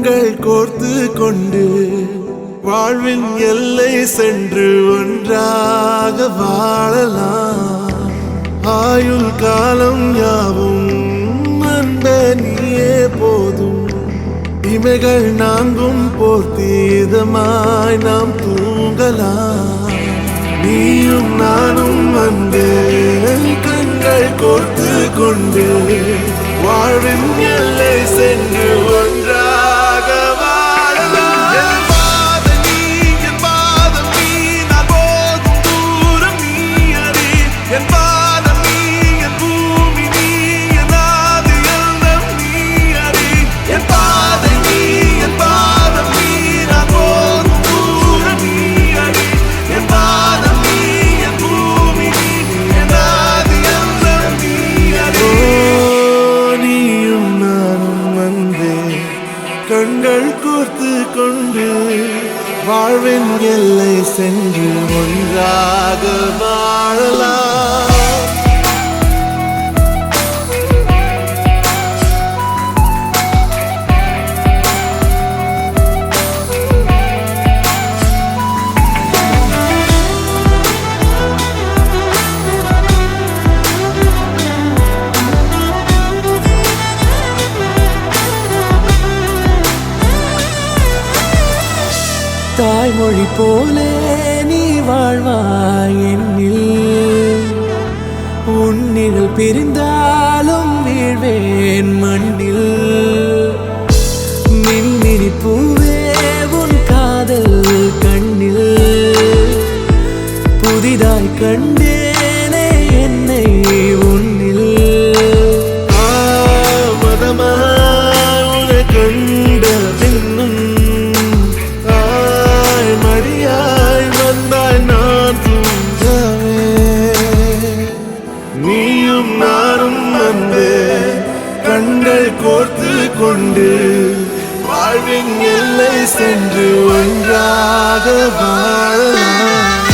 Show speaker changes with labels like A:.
A: கண்கள் கோர்த்து கொண்டு வாழ்வின் எல்லை சென்று ஒன்றாக வாழலாம். ஆயுள் காலம் யாவும் அன்பே நீயே போதும். இமைகள் நான்கும் போர்த்தி இதமாய் நாம் தூங்கலாம். நீயும் நானும் அன்பே கண்கள் கோர்த்து கொண்டு வாழ்வின் எல்லை சென்று ஒன்றாக வாழலாம். என் பாதம் நீ, என் பாதம் நீ, நான் போகும் தூரம் நீ அறி. என் பாதம் நீ, என் பூமி நீ, என் ஆதி எல்லாம் நீ அறி. என் பாதை நீ, என் பாதம் நீ, நான் போகும் தூரம் நீ அறி. என் பாதம் நீ, என் பூமி நீ, என் ஆதி எல்லாம் நீ அறி. நீயும் நானும் வந்தே கண்கள் கோர்த்து கொண்டு வாழ்வின் எல்லை சென்று ஒன்றாக வாழலாம். தாய்மொழி போலே நீ வாழ்வாய் என்னில். உன்னிகள் பிரிந்தாலும் வீழ்வேன் மண்ணில். மின்மினி பூவே உன் காதல் கண்ணில். புதிதாய் கண்டேனே என்னை உன்னில். மதமாய் உன்னை கண்ட பின்னும் மடியாய் வந்தாய் நான் தூங்கவே. நீயும் நானும் அன்பே கண்கள் கோர்த்து கொண்டு வாழ்வின் எல்லை சென்று ஒன்றாக வாழலாம்.